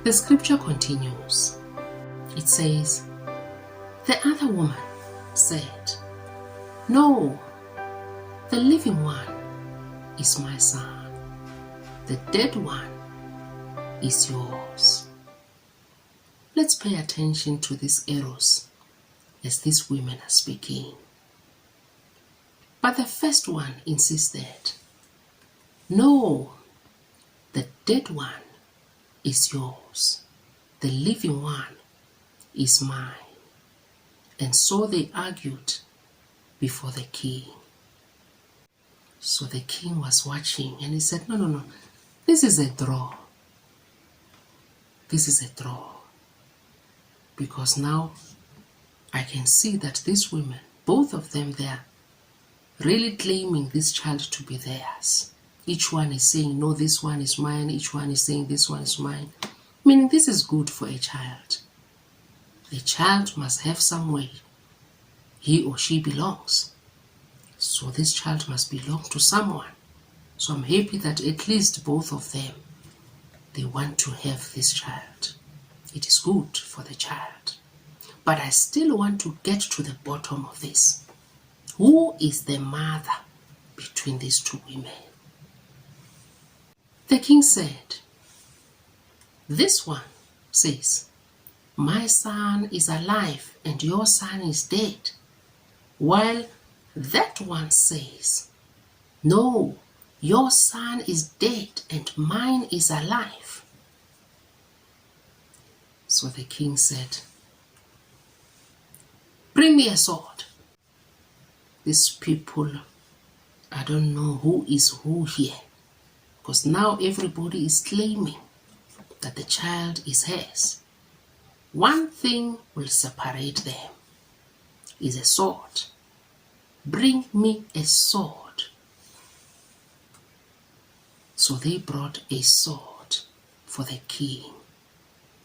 The scripture continues. It says, the other woman said, no, the living one is my son. The dead one is yours. Let's pay attention to these arrows as these women are speaking. But the first one insisted, no, the dead one is yours. The living one is mine. And so they argued before the king. So the king was watching and he said, no, this is a draw. This is a draw. Because now I can see that these women, both of them, they are really claiming this child to be theirs. Each one is saying, no, this one is mine. Each one is saying, this one is mine. Meaning this is good for a child. The child must have somewhere he or she belongs. So this child must belong to someone. So I'm happy that at least both of them, they want to have this child. It is good for the child. But I still want to get to the bottom of this. Who is the mother between these two women? The king said, this one says, my son is alive and your son is dead. While that one says, no, your son is dead and mine is alive. So the king said, bring me a sword. These people, I don't know who is who here. Because now everybody is claiming that the child is hers. One thing will separate them is a sword. Bring me a sword. So they brought a sword for the king.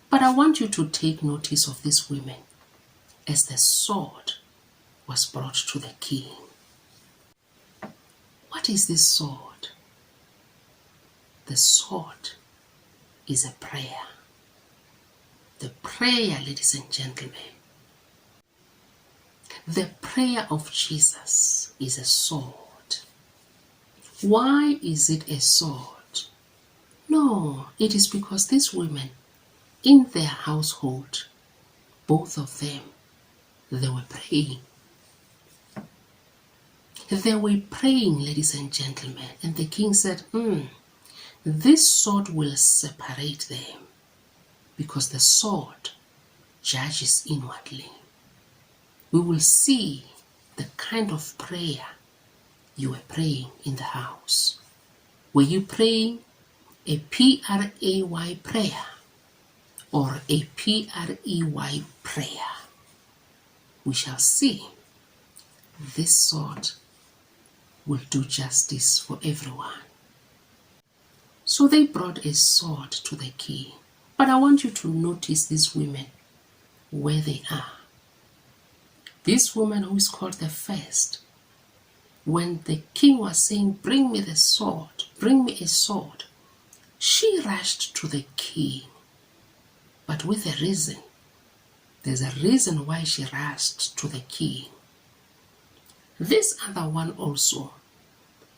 But I want you to take notice of these women as the sword was brought to the king. What is this sword? The sword is a prayer. The prayer, ladies and gentlemen, the prayer of Jesus is a sword. Why is it a sword? No, it is because these women in their household, both of them, they were praying. They were praying, ladies and gentlemen, and the king said, this sword will separate them because the sword judges inwardly. We will see the kind of prayer you were praying in the house. Were you praying a P-R-A-Y prayer or a P-R-E-Y prayer? We shall see. This sword will do justice for everyone. So they brought a sword to the king. But I want you to notice these women, where they are. This woman who is called the first, when the king was saying, bring me the sword, bring me a sword, she rushed to the king. But with a reason. There's a reason why she rushed to the king. This other one also,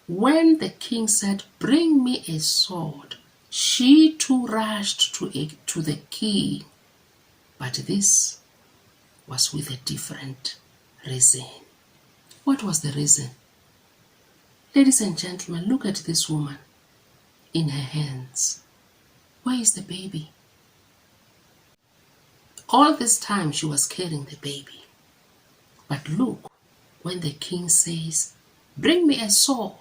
when the king said, bring me a sword, she too rushed to the king. But this was with a different reason. What was the reason? Ladies and gentlemen, look at this woman in her hands. Where is the baby? All this time she was carrying the baby. But look, when the king says, bring me a sword,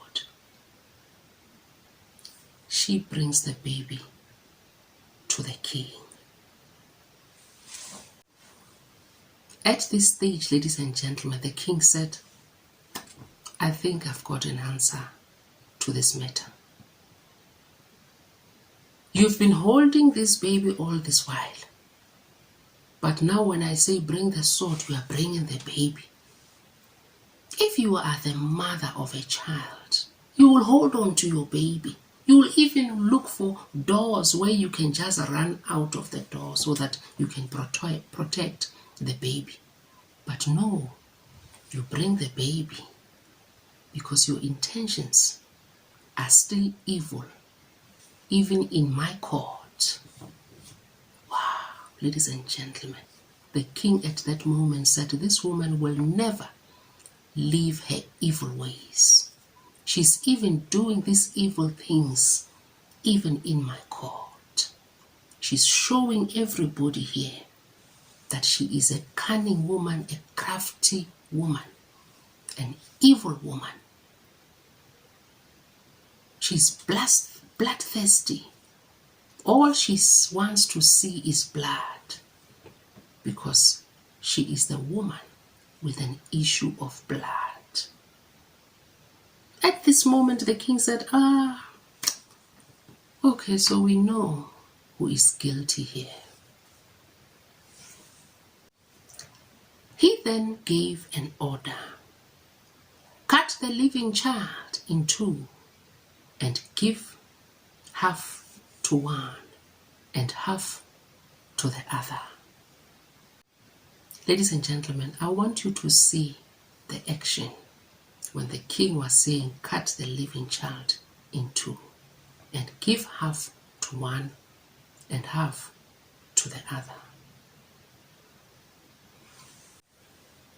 she brings the baby to the king. At this stage, ladies and gentlemen, the king said, I think I've got an answer to this matter. You've been holding this baby all this while. But now when I say bring the sword, you are bringing the baby. If you are the mother of a child, you will hold on to your baby. You'll even look for doors where you can just run out of the door so that you can protect the baby. But no, you bring the baby because your intentions are still evil, even in my court. Wow, ladies and gentlemen, the king at that moment said, this woman will never leave her evil ways. She's even doing these evil things, even in my court. She's showing everybody here that she is a cunning woman, a crafty woman, an evil woman. She's bloodthirsty. All she wants to see is blood because she is the woman with an issue of blood. At this moment, the king said, okay, so we know who is guilty here. He then gave an order. Cut the living child in two and give half to one and half to the other. Ladies and gentlemen, I want you to see the action when the king was saying, cut the living child in two and give half to one and half to the other.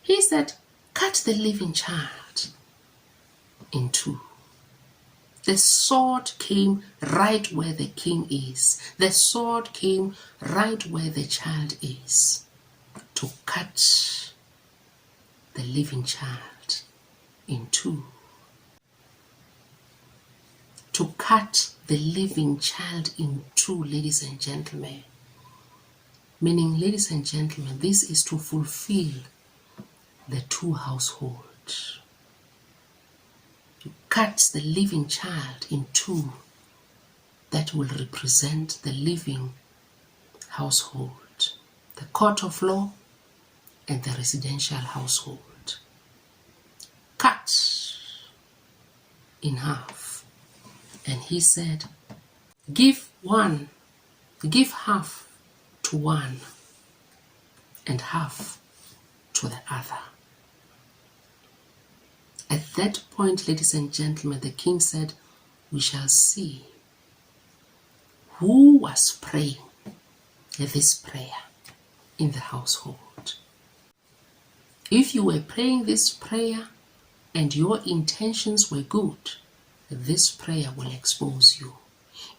He said, cut the living child in two. The sword came right where the king is. The sword came right where the child is to cut the living child in two. To cut the living child in two, ladies and gentlemen. Meaning, ladies and gentlemen, this is to fulfill the two households. You cut the living child in two. That will represent the living household, the court of law and the residential household. Cut in half. And he said, give half to one and half to the other. At that point, ladies and gentlemen, the king said, we shall see who was praying this prayer in the household. If you were praying this prayer and your intentions were good, this prayer will expose you.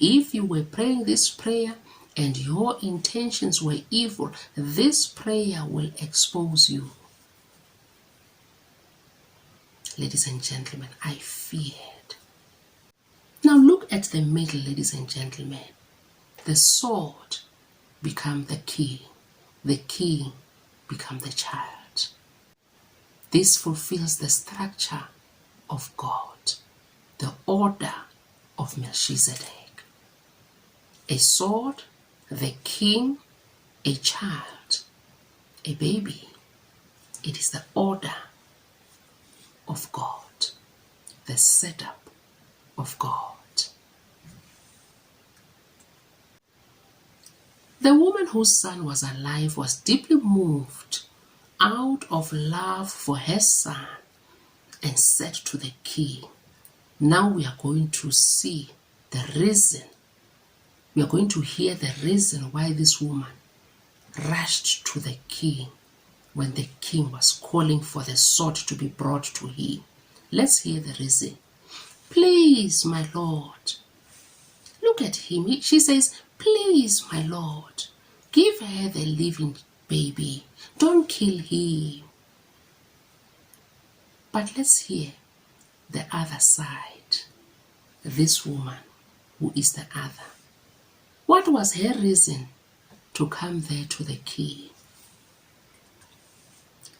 If you were praying this prayer and your intentions were evil, this prayer will expose you. Ladies and gentlemen, I feared. Now look at the middle, ladies and gentlemen. The sword become the king. The king become the child. This fulfills the structure of God, the order of Melchizedek. A sword, the king, a child, a baby. It is the order of God, the setup of God. The woman whose son was alive was deeply moved out of love for her son and said to the king, now we are going to see the reason. We are going to hear the reason why this woman rushed to the king when the king was calling for the sword to be brought to him. Let's hear the reason. Please, my lord. Look at him. She says, please, my lord, give her the living baby. Don't kill him. But let's hear the other side. This woman who is the other. What was her reason to come there to the king?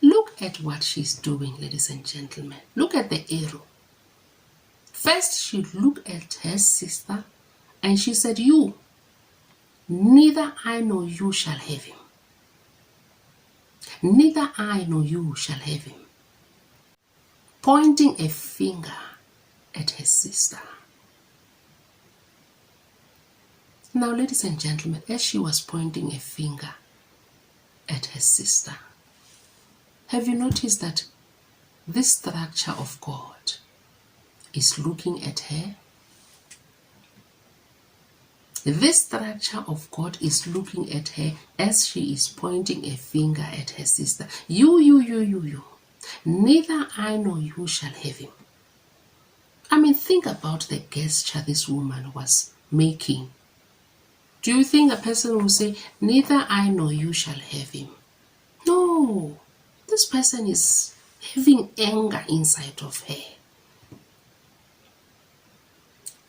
Look at what she's doing, ladies and gentlemen. Look at the arrow. First, she looked at her sister and she said, you, neither I nor you shall have him. Neither I nor you shall have him. Pointing a finger at her sister. Now, ladies and gentlemen, as she was pointing a finger at her sister, have you noticed that this structure of God is looking at her? This structure of God is looking at her as she is pointing a finger at her sister. You. Neither I nor you shall have him. I mean, think about the gesture this woman was making. Do you think a person will say, neither I nor you shall have him? No. This person is having anger inside of her.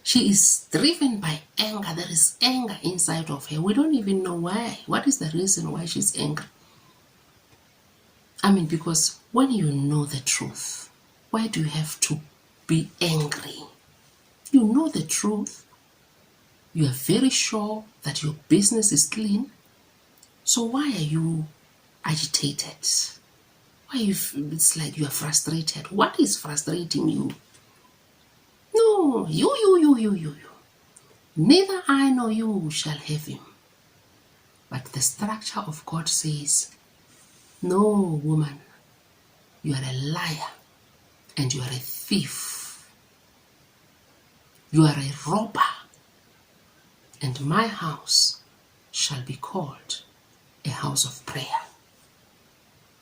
She is driven by anger. There is anger inside of her. We don't even know why. What is the reason why she's angry? I mean, because when you know the truth, why do you have to be angry? You know the truth. You are very sure that your business is clean. So why are you agitated? It's like you are frustrated. What is frustrating you? No, you. Neither I nor you shall have him. But the structure of God says, no, woman, you are a liar and you are a thief. You are a robber, and my house shall be called a house of prayer,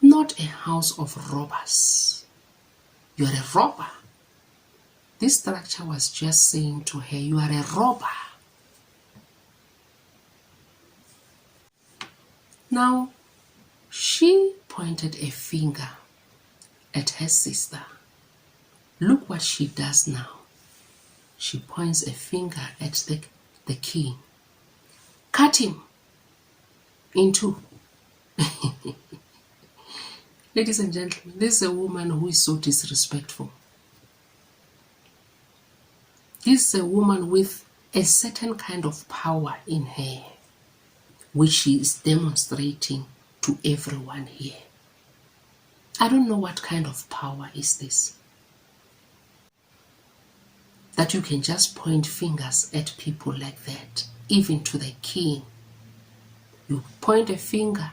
not a house of robbers. You are a robber. This structure was just saying to her, you are a robber. Now, she pointed a finger at her sister. Look what she does now. She points a finger at the king. Cut him in two. Ladies and gentlemen, this is a woman who is so disrespectful. This is a woman with a certain kind of power in her, which she is demonstrating to everyone here. I don't know what kind of power is this. That you can just point fingers at people like that, even to the king. You point a finger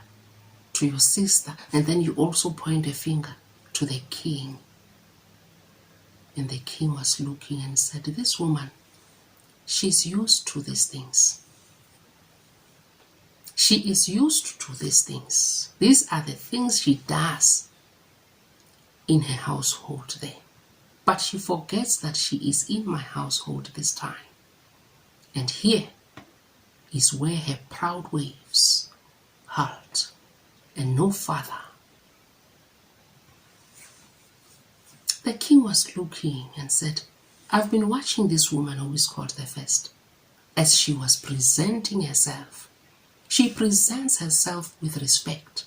to your sister, and then you also point a finger to the king. And the king was looking and said, this woman, she's used to these things. She is used to these things. These are the things she does in her household there. But she forgets that she is in my household this time. And here is where her proud waves halt, and no further. The king was looking and said, I've been watching this woman who is called the first. As she was presenting herself, she presents herself with respect.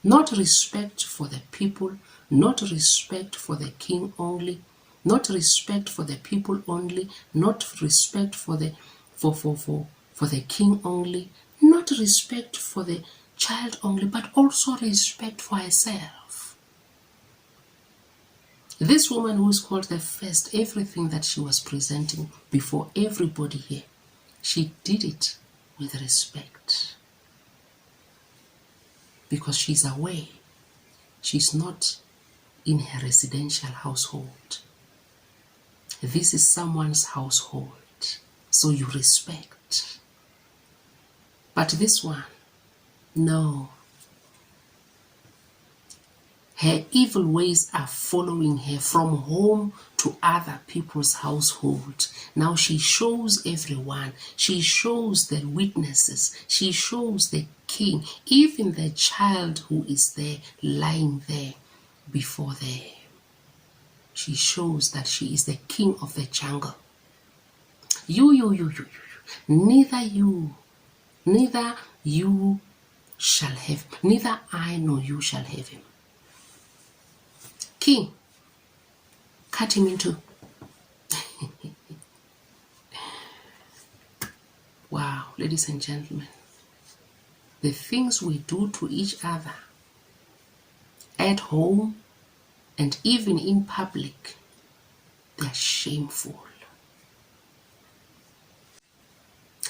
Not respect for the people, not respect for the king only, not respect for the people only, not respect for the king only, not respect for the child only, but also respect for herself. This woman who is called the first, everything that she was presenting before everybody here, she did it with respect. Because she's aware she's not in her residential household. This is someone's household, so you respect. But this one, no. Her evil ways are following her from home to other people's household. Now she shows everyone. She shows the witnesses. She shows the king, even the child who is there, lying there before them. She shows that she is the king of the jungle. You. Neither you shall have, neither I nor you shall have him. King, cut him in two. Wow, ladies and gentlemen, the things we do to each other at home and even in public, they're shameful.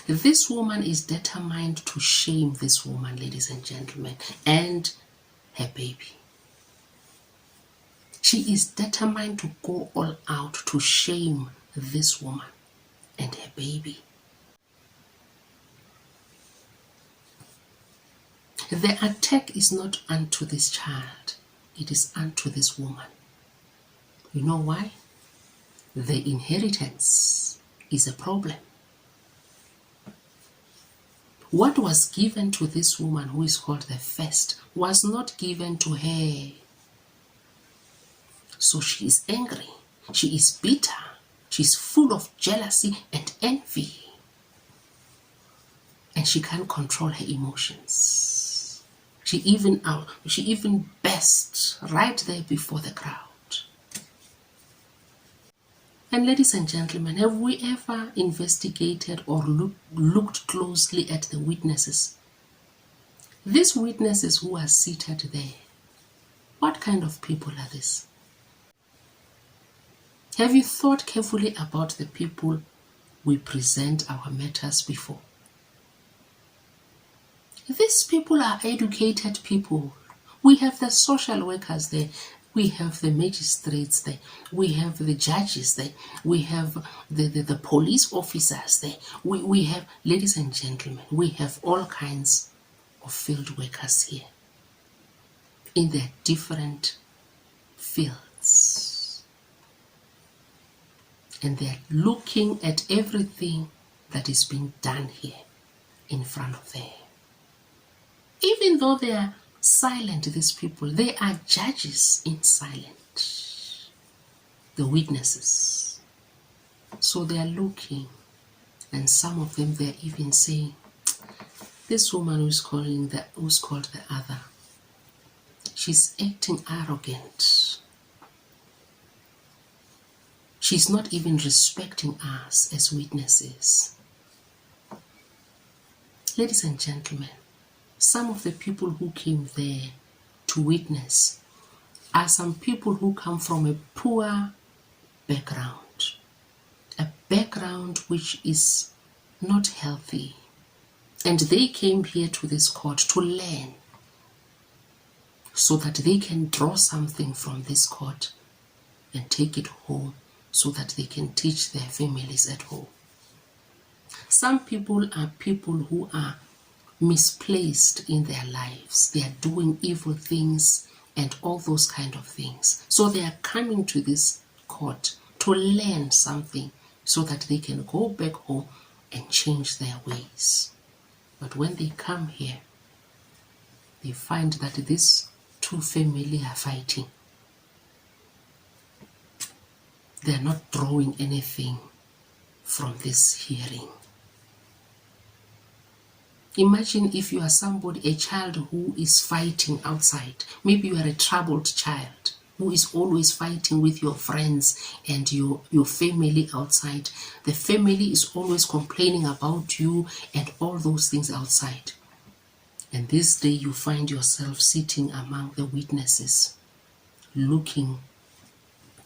This woman is determined to shame this woman, ladies and gentlemen, and her baby. She is determined to go all out to shame this woman and her baby. The attack is not unto this child, it is unto this woman. You know why? The inheritance is a problem. What was given to this woman, who is called the first, was not given to her. So she is angry, she is bitter, she is full of jealousy and envy, and she can't control her emotions. She even burst right there before the crowd. And ladies and gentlemen, have we ever investigated or looked closely at the witnesses? These witnesses who are seated there, what kind of people are these? Have you thought carefully about the people we present our matters before? These people are educated people. We have the social workers there. We have the magistrates there. We have the judges there. We have the police officers there. We have, ladies and gentlemen, we have all kinds of field workers here in their different fields. And they're looking at everything that is being done here in front of them. Even though they are silent, these people, they are judges in silence, the witnesses. So they are looking, and some of them, they're even saying, this woman who's called the other, she's acting arrogant. She's not even respecting us as witnesses. Ladies and gentlemen, some of the people who came there to witness are some people who come from a poor background, a background which is not healthy. And they came here to this court to learn so that they can draw something from this court and take it home so that they can teach their families at home. Some people are people who are misplaced in their lives. They are doing evil things and all those kind of things. So they are coming to this court to learn something so that they can go back home and change their ways. But when they come here, they find that these two families are fighting. They are not drawing anything from this hearing. Imagine if you are somebody, a child who is fighting outside. Maybe you are a troubled child who is always fighting with your friends and your family outside. The family is always complaining about you and all those things outside. And this day you find yourself sitting among the witnesses, looking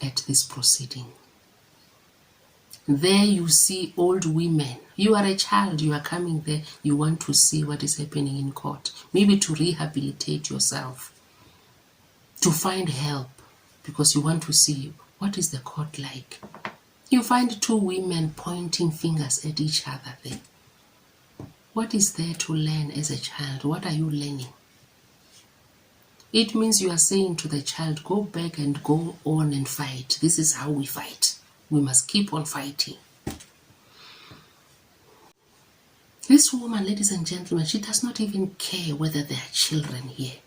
at this proceeding. There you see old women. You are a child, you are coming there, you want to see what is happening in court. Maybe to rehabilitate yourself, to find help, because you want to see what is the court like. You find two women pointing fingers at each other there. What is there to learn as a child? What are you learning? It means you are saying to the child, go back and go on and fight. This is how we fight. We must keep on fighting. This woman, ladies and gentlemen, she does not even care whether there are children here.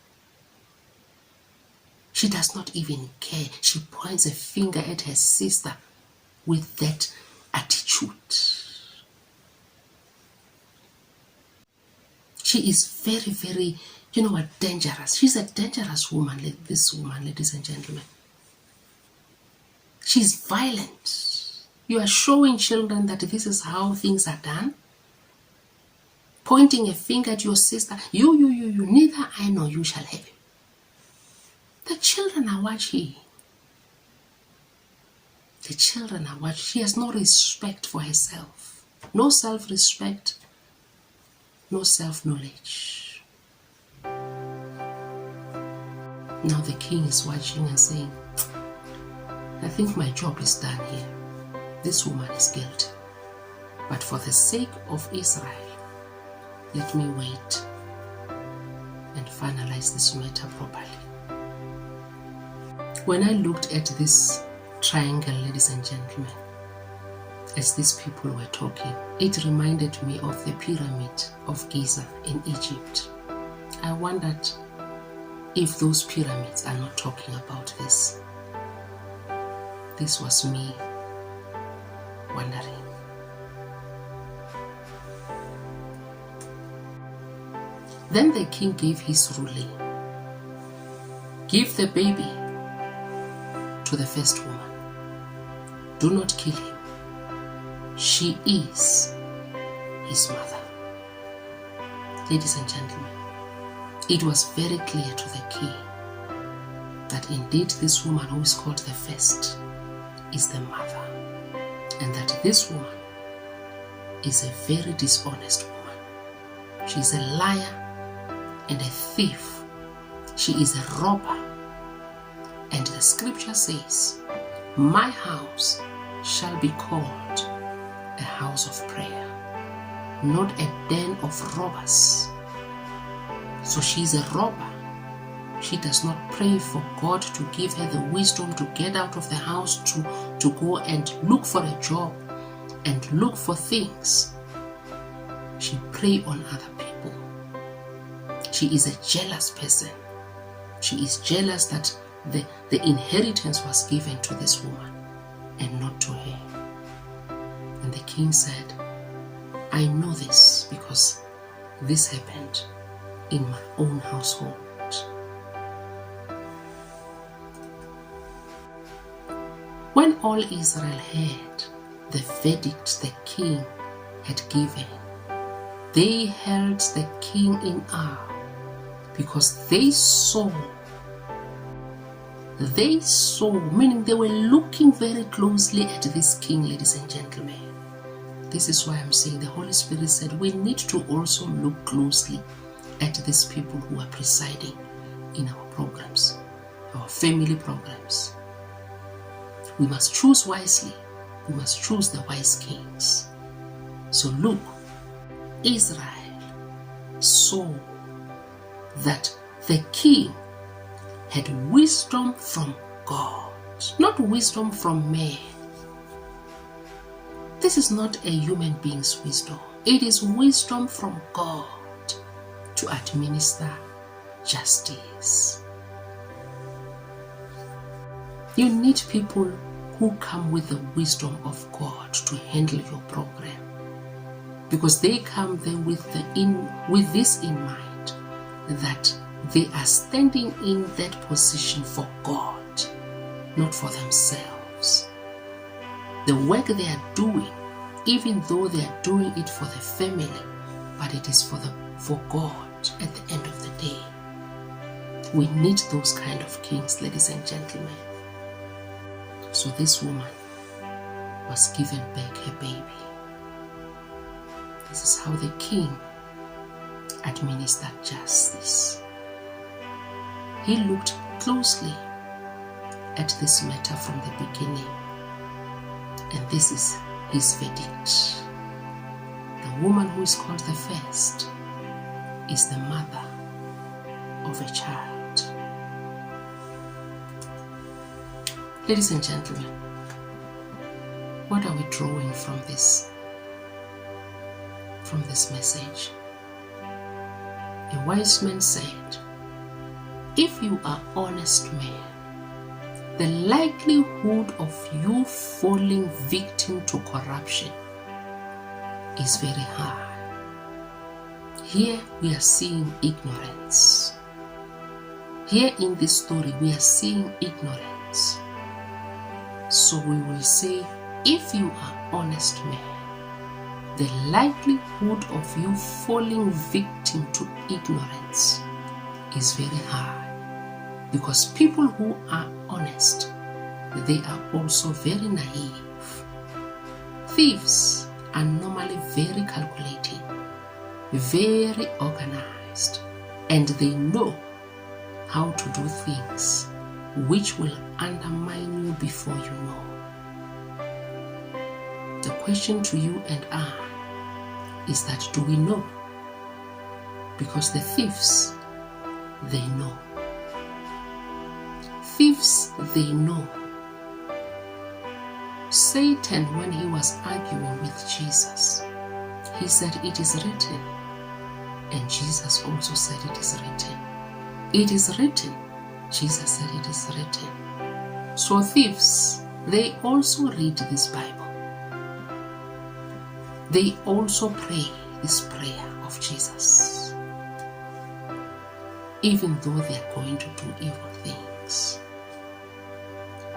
She does not even care. She points a finger at her sister with that attitude. She is very, very, dangerous. She's a dangerous woman, this woman, ladies and gentlemen. She's violent. You are showing children that this is how things are done. Pointing a finger at your sister. You, neither I nor you shall have him. The children are watching. The children are watching. She has no respect for herself. No self-respect no self-knowledge. Now the king is watching and saying, I think my job is done here. This woman is guilty. But for the sake of Israel, let me wait and finalize this matter properly. When I looked at this triangle, ladies and gentlemen, as these people were talking, it reminded me of the pyramid of Giza in Egypt. I wondered if those pyramids are not talking about this. This was me wondering. Then the king gave his ruling. Give the baby to the first woman. Do not kill him. She is his mother. Ladies and gentlemen, it was very clear to the king that indeed this woman who is called the first is the mother, and that this woman is a very dishonest woman. She is a liar and a thief. She is a robber. And the scripture says, my house shall be called a house of prayer, not a den of robbers. So she is a robber. She does not pray for God to give her the wisdom to get out of the house, to go and look for a job and look for things. She preys on other people. She is a jealous person. She is jealous that the inheritance was given to this woman and not to her. And the king said, I know this because this happened in my own household. When all Israel heard the verdict the king had given, they held the king in awe because they saw, meaning they were looking very closely at this king, ladies and gentlemen. This is why I'm saying the Holy Spirit said we need to also look closely at these people who are presiding in our programs, our family programs. We must choose wisely. We must choose the wise kings. So look, Israel saw that the king had wisdom from God, not wisdom from man. This is not a human being's wisdom. It is wisdom from God to administer justice. You need people who come with the wisdom of God to handle your program, because they come there with this in mind, that they are standing in that position for God, not for themselves. The work they are doing, even though they are doing it for the family, but it is for God at the end of the day. We need those kind of kings, ladies and gentlemen. So this woman was given back her baby. This is how the king administered justice. He looked closely at this matter from the beginning, and this is his verdict. The woman who is called the first is the mother of a child. Ladies and gentlemen, what are we drawing from this message? A wise man said, if you are honest man, the likelihood of you falling victim to corruption is very high. Here we are seeing ignorance. Here in this story we are seeing ignorance. So we will say, if you are honest man, the likelihood of you falling victim to ignorance is very high. Because people who are honest, they are also very naive. Thieves are normally very calculating. very organized, and they know how to do things which will undermine you before you know. The question to you and I is that, do we know? Because the thieves, they know. Thieves, they know. Satan, when he was arguing with Jesus, he said, "It is written." And Jesus also said, "It is written." It is written. Jesus said, "It is written." So thieves, they also read this Bible. They also pray this prayer of Jesus, even though they are going to do evil things.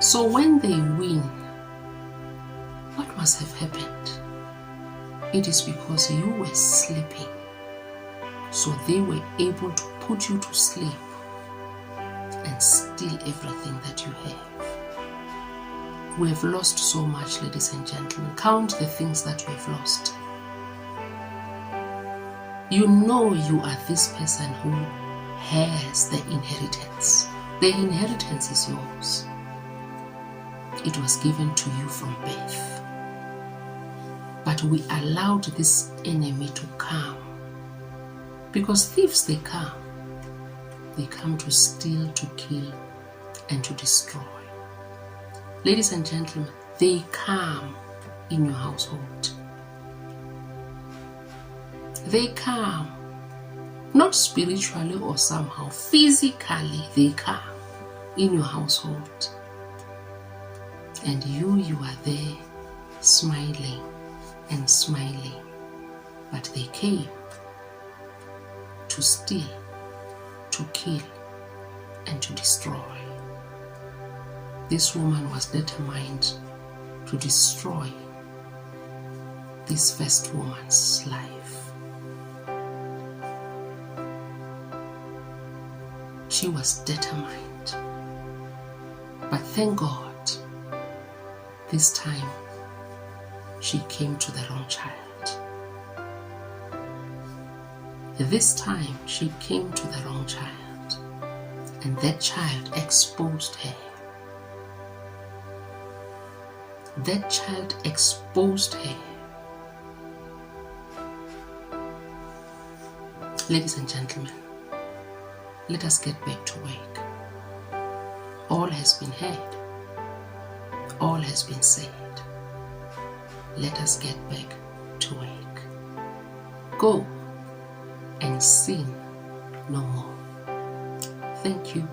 So when they win, what must have happened? It is because you were sleeping, so they were able to put you to sleep and steal everything that you have. We have lost so much, ladies and gentlemen. Count the things that we have lost. You know you are this person who has the inheritance. The inheritance is yours. It was given to you from birth. But we allowed this enemy to come. Because thieves, they come. They come to steal, to kill, and to destroy. Ladies and gentlemen, they come in your household. They come, not spiritually or somehow, physically they come in your household. And you are there smiling and smiling. But they came to steal, to kill, and to destroy. This woman was determined to destroy this first woman's life. She was determined. But thank God, this time she came to the wrong child. This time she came to the wrong child, and that child exposed her. That child exposed her. Ladies and gentlemen, let us get back to work. All has been heard. All has been said. Let us get back to work. Go and sin no more. Thank you.